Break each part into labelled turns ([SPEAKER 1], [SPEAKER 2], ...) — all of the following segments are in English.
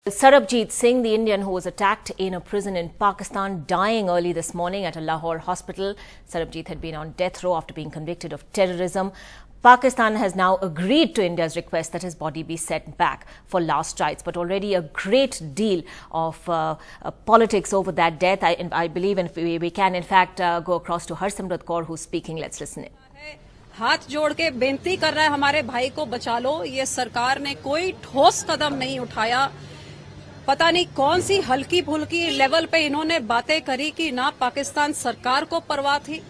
[SPEAKER 1] Sarabjit Singh, the Indian who was attacked in a prison in Pakistan, dying early this morning at a Lahore hospital. Sarabjit had been on death row after being convicted of terrorism. Pakistan has now agreed to India's request that his body be sent back for last rites, but already a great deal of politics over that death. I believe, and we can in fact go across to Harsimrat Kaur, who's speaking. Let's listen in.
[SPEAKER 2] हाथ जोड़ के बेनती कर रहा है, हमारे भाई को बचा लो। ये सरकार ने कोई ठोस कदम नहीं उठाया। पता नहीं कौन सी हल्की फुल्की लेवल पे इन्होंने बातें करी कि ना पाकिस्तान सरकार को परवाह थी,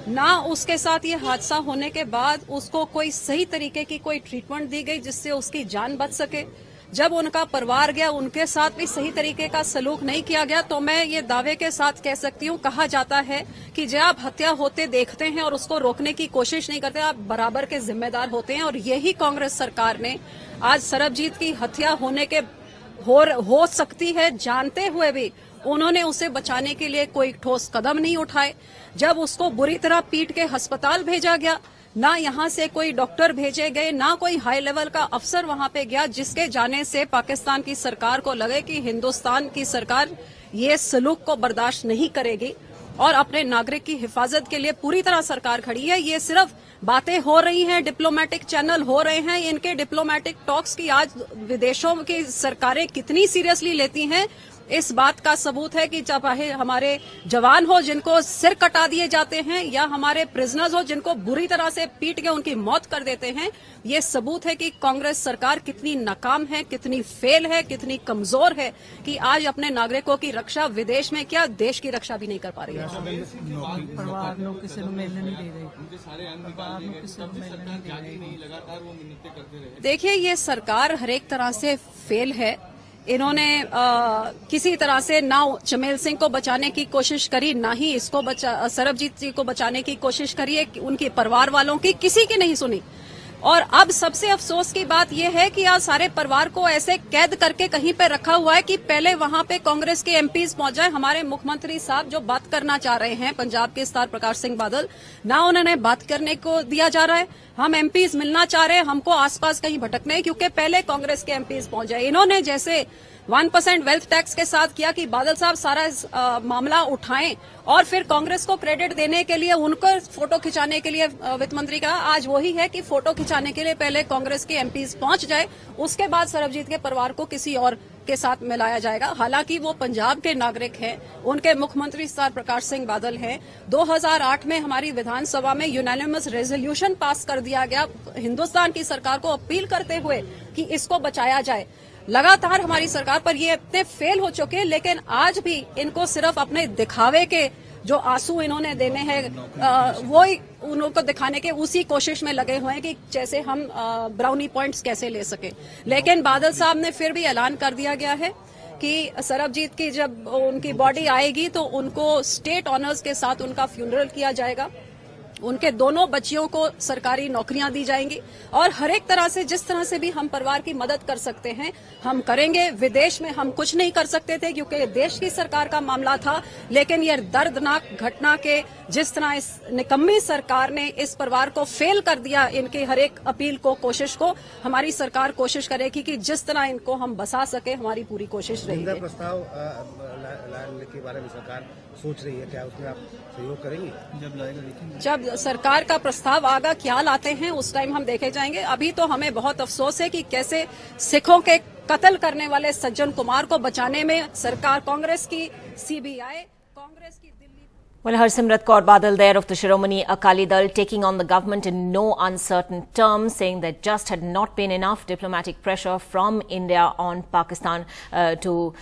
[SPEAKER 2] ना उसके साथ ये हादसा होने के बाद उसको कोई सही तरीके की कोई ट्रीटमेंट दी गई जिससे उसकी जान बच सके। जब उनका परिवार गया, उनके साथ भी सही तरीके का सलूक नहीं किया गया। तो मैं ये दावे के साथ कह सकती हूँ, कहा जाता है कि जब आप हत्या होते देखते हैं और उसको रोकने की कोशिश नहीं करते, आप बराबर के जिम्मेदार होते हैं। और यही कांग्रेस सरकार ने आज सरबजीत की हत्या होने के हो सकती है जानते हुए भी उन्होंने उसे बचाने के लिए कोई ठोस कदम नहीं उठाए। जब उसको बुरी तरह पीट के अस्पताल भेजा गया, ना यहाँ से कोई डॉक्टर भेजे गए, ना कोई हाई लेवल का अफसर वहां पे गया, जिसके जाने से पाकिस्तान की सरकार को लगे कि हिंदुस्तान की सरकार ये सलूक को बर्दाश्त नहीं करेगी और अपने नागरिक की हिफाजत के लिए पूरी तरह सरकार खड़ी है। ये सिर्फ बातें हो रही हैं, डिप्लोमेटिक चैनल हो रहे हैं, इनके डिप्लोमेटिक टॉक्स की आज विदेशों की सरकारें कितनी सीरियसली लेती हैं, इस बात का सबूत है कि चाहे हमारे जवान हो जिनको सिर कटा दिए जाते हैं या हमारे प्रिजनर्स हो जिनको बुरी तरह से पीट के उनकी मौत कर देते हैं, ये सबूत है कि कांग्रेस सरकार कितनी नाकाम है, कितनी फेल है, कितनी कमजोर है कि आज अपने नागरिकों की रक्षा विदेश में क्या देश की रक्षा भी नहीं कर पा रही है। देखिए, ये सरकार हर एक तरह से फेल है। इन्होंने किसी तरह से ना चमेल सिंह को बचाने की कोशिश करी, ना ही इसको सरबजीत जी को बचाने की कोशिश करी है। उनके परिवार वालों की किसी की नहीं सुनी। और अब सबसे अफसोस की बात यह है कि आज सारे परिवार को ऐसे कैद करके कहीं पे रखा हुआ है कि पहले वहां पे कांग्रेस के एमपीज पहुंच जाए। हमारे मुख्यमंत्री साहब जो बात करना चाह रहे हैं, पंजाब के स्टार प्रकाश सिंह बादल, ना उन्होंने बात करने को दिया जा रहा है। हम एमपीज मिलना चाह रहे हैं, हमको आसपास कहीं भटकना है क्योंकि पहले कांग्रेस के एमपीज पहुंच जाए। इन्होंने जैसे 1% वेल्थ टैक्स के साथ किया कि बादल साहब सारा मामला उठाएं और फिर कांग्रेस को क्रेडिट देने के लिए उनको फोटो खिंचाने के लिए वित्त मंत्री का आज वही है कि फोटो खिंचाने के लिए पहले कांग्रेस के एमपीज पहुंच जाए, उसके बाद सरबजीत के परिवार को किसी और के साथ मिलाया जाएगा। हालांकि वो पंजाब के नागरिक हैं, उनके मुख्यमंत्री स्टार प्रकाश सिंह बादल हैं। 2008 में हमारी विधानसभा में यूनानिमस रेजोल्यूशन पास कर दिया गया हिंदुस्तान की सरकार को अपील करते हुए कि इसको बचाया जाए। लगातार हमारी सरकार पर ये इतने फेल हो चुके हैं, लेकिन आज भी इनको सिर्फ अपने दिखावे के जो आंसू इन्होंने देने हैं वो उनको दिखाने के उसी कोशिश में लगे हुए हैं कि जैसे हम ब्राउनी पॉइंट्स कैसे ले सके। लेकिन बादल साहब ने फिर भी ऐलान कर दिया गया है कि सरबजीत की जब उनकी बॉडी आएगी तो उनको स्टेट ऑनर्स के साथ उनका फ्यूनरल किया जाएगा। उनके दोनों बच्चियों को सरकारी नौकरियां दी जाएंगी और हर एक तरह से जिस तरह से भी हम परिवार की मदद कर सकते हैं हम करेंगे। विदेश में हम कुछ नहीं कर सकते थे क्योंकि देश की सरकार का मामला था, लेकिन यह दर्दनाक घटना के जिस तरह इस निकम्मी सरकार ने इस परिवार को फेल कर दिया, इनके हर एक अपील को, कोशिश को हमारी सरकार कोशिश करेगी कि जिस तरह इनको हम बसा सके, हमारी पूरी कोशिश रहेगी।
[SPEAKER 3] प्रस्ताव के बारे में सरकार सोच रही है, क्या उसमें आप सहयोग करेंगी?
[SPEAKER 2] जब सरकार का प्रस्ताव आगा क्या लाते हैं उस टाइम हम देखे जाएंगे। अभी तो हमें बहुत अफसोस है कि कैसे सिखों के कत्ल करने वाले सज्जन कुमार को बचाने में सरकार कांग्रेस की सीबीआई, कांग्रेस की
[SPEAKER 1] Well, Harsimrat Kaur Badal there of the Shiromani Akali Dal taking on the government in no uncertain terms, saying that just had not been enough diplomatic pressure from India on Pakistan to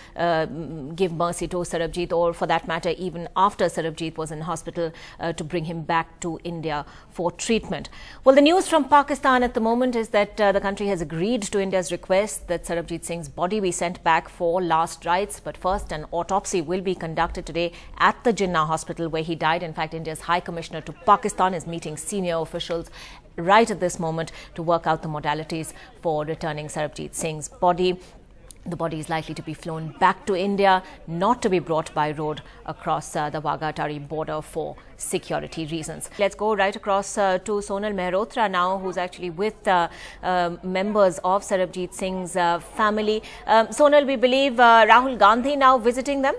[SPEAKER 1] give mercy to Sarabjit, or for that matter even after Sarabjit was in hospital to bring him back to India for treatment. Well, the news from Pakistan at the moment is that the country has agreed to India's request that Sarabjit Singh's body be sent back for last rites. But first, an autopsy will be conducted today at the Jinnah Hospital where he died. In fact, India's High Commissioner to Pakistan is meeting senior officials right at this moment to work out the modalities for returning Sarabjit Singh's body. The body is likely to be flown back to India, not to be brought by road across the Wagah-Atari border for security reasons. Let's go right across to Sonal Mehrotra now, who's actually with members of Sarabjit Singh's family. Sonal, we believe Rahul Gandhi now visiting them?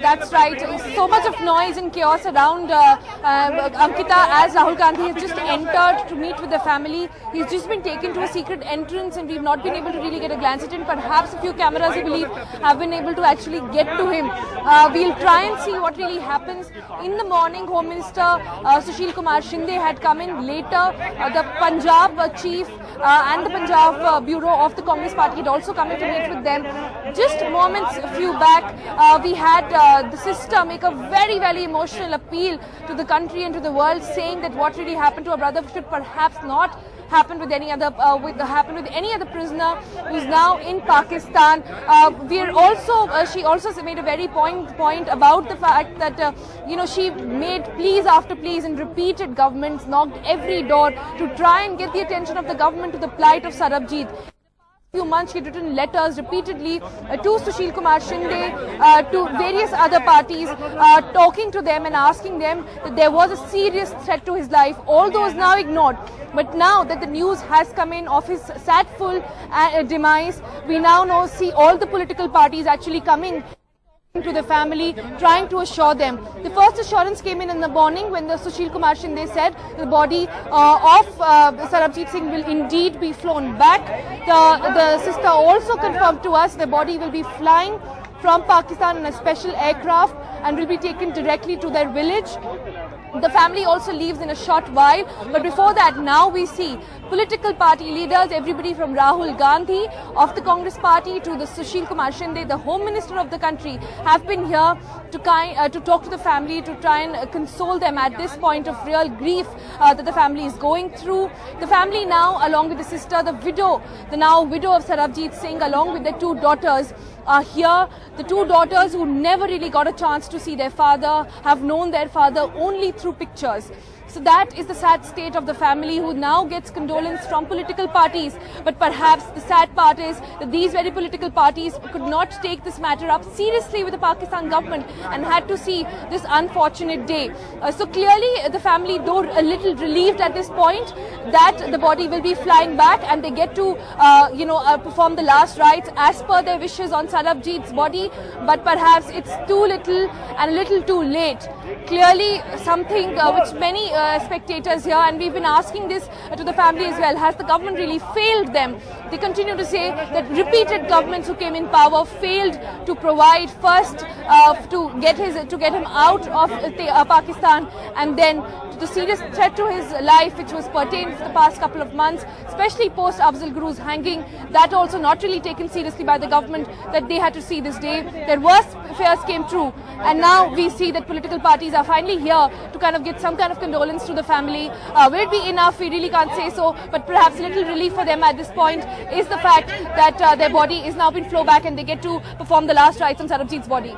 [SPEAKER 4] That's right. So much of noise and chaos around Ankita as Rahul Gandhi has just entered to meet with the family. He's just been taken to a secret entrance and we've not been able to really get a glance at him. Perhaps a few cameras, I believe, have been able to actually get to him. We'll try and see what really happens. In the morning, Home Minister Sushil Kumar Shinde had come in. Later, the Punjab chief and the Punjab Bureau of the Congress Party had also come in to meet with them. Just moments, a few back, we had the sister make a very, very emotional appeal to the country and to the world, saying that what really happened to her brother should perhaps not happen with any other prisoner who's now in Pakistan. She also made a very point about the fact that she made pleas after pleas and repeated governments, knocked every door to try and get the attention of the government to the plight of Sarabjit. Few months she had written letters repeatedly to Sushil Kumar Shinde, to various other parties, talking to them and asking them that there was a serious threat to his life. All those now ignored. But now that the news has come in of his sadful demise, we now see all the political parties actually coming to the family, trying to assure them. The first assurance came in the morning when the Sushil Kumar Shinde said the body of Sarabjit Singh will indeed be flown back. The sister also confirmed to us the body will be flying from Pakistan in a special aircraft and will be taken directly to their village. The family also leaves in a short while, but before that, now we see political party leaders, everybody from Rahul Gandhi of the Congress Party to the Sushil Kumar Shinde, the Home Minister of the country, have been here to talk to the family, to try and console them at this point of real grief that the family is going through. The family now, along with the sister, the now widow of Sarabjit Singh, along with their two daughters, are here. The two daughters who never really got a chance to see their father, have known their father only through pictures. So that is the sad state of the family, who now gets condolence from political parties. But perhaps the sad part is that these very political parties could not take this matter up seriously with the Pakistan government and had to see this unfortunate day. So clearly the family, though a little relieved at this point that the body will be flying back and they get to perform the last rites as per their wishes on Sarabjit's body, but perhaps it's too little and a little too late. Clearly something which many spectators here, and we've been asking this to the family as well, has the government really failed them? They continue to say that repeated governments who came in power failed to provide first to get him out of Pakistan, and then the serious threat to his life which was pertained for the past couple of months, especially post Afzal Guru's hanging, that also not really taken seriously by the government, that they had to see this day. Their worst fears came true, and now we see that political parties are finally here to kind of get some kind of condolence to the family. Will it be enough? We really can't say so, but perhaps a little relief for them at this point is the fact that their body is now been flown back and they get to perform the last rites on Sarabjit's body.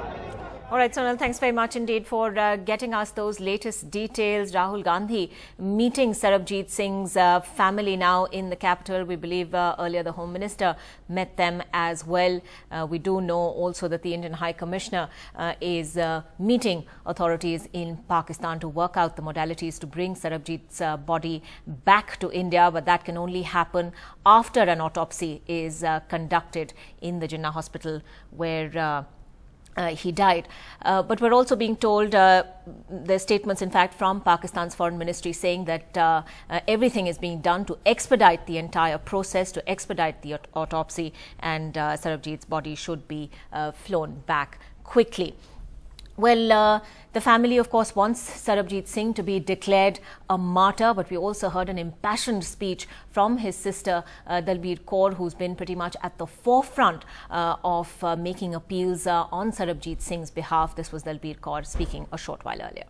[SPEAKER 1] All right, Sonal, thanks very much indeed for getting us those latest details. Rahul Gandhi meeting Sarabjit Singh's family now in the capital. We believe earlier the Home Minister met them as well. We do know also that the Indian High Commissioner is meeting authorities in Pakistan to work out the modalities to bring Sarabjit's body back to India, but that can only happen after an autopsy is conducted in the Jinnah hospital where he died. But we're also being told, there's statements in fact from Pakistan's foreign ministry saying that everything is being done to expedite the entire process, to expedite the autopsy, and Sarabjit's body should be flown back quickly. Well, the family, of course, wants Sarabjit Singh to be declared a martyr, but we also heard an impassioned speech from his sister, Dalbir Kaur, who's been pretty much at the forefront of making appeals on Sarabjit Singh's behalf. This was Dalbir Kaur speaking a short while earlier.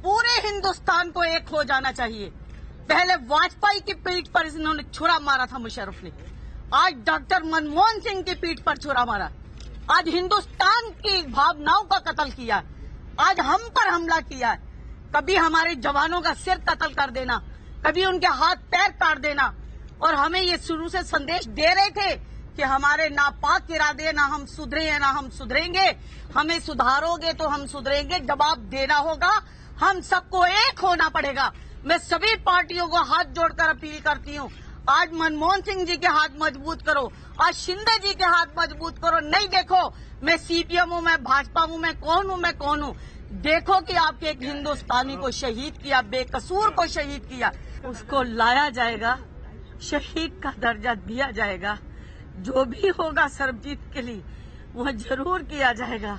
[SPEAKER 5] पूरे हिंदुस्तान को एक हो जाना चाहिए। पहले वाजपेयी की पीठ पर इन्होंने छुरा मारा था मुशर्रफ ने, आज डॉक्टर मनमोहन सिंह की पीठ पर छुरा मारा, आज हिंदुस्तान की भावनाओं का कत्ल किया, आज हम पर हमला किया है। कभी हमारे जवानों का सिर कत्ल कर देना, कभी उनके हाथ पैर काट देना, और हमें ये शुरू से संदेश दे रहे थे कि हमारे नापाक इरादे, ना हम सुधरे हैं ना हम सुधरेंगे, हमें सुधारोगे तो हम सुधरेंगे, जवाब देना होगा, हम सबको एक होना पड़ेगा। मैं सभी पार्टियों को हाथ जोड़कर अपील करती हूँ, आज मनमोहन सिंह जी के हाथ मजबूत करो, आज शिंदे जी के हाथ मजबूत करो। नहीं देखो मैं सीपीएम हूँ, मैं भाजपा हूँ, मैं कौन हूँ। देखो कि आपके एक हिंदुस्तानी को शहीद किया, बेकसूर को शहीद किया, उसको लाया जाएगा, शहीद का दर्जा दिया जाएगा। जो भी होगा सरबजीत के लिए वो जरूर किया जाएगा,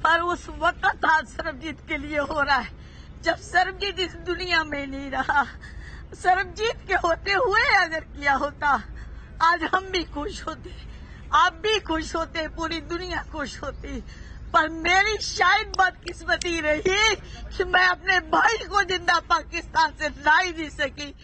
[SPEAKER 5] पर उस वक्त आज सरबजीत के लिए हो रहा है जब सरबजीत इस दुनिया में नहीं रहा। सरबजीत के होते हुए अगर किया होता, आज हम भी खुश होते, आप भी खुश होते, पूरी दुनिया खुश होती। पर मेरी शायद बदकिस्मती रही कि मैं अपने भाई को जिंदा पाकिस्तान से ला ही नहीं सकी।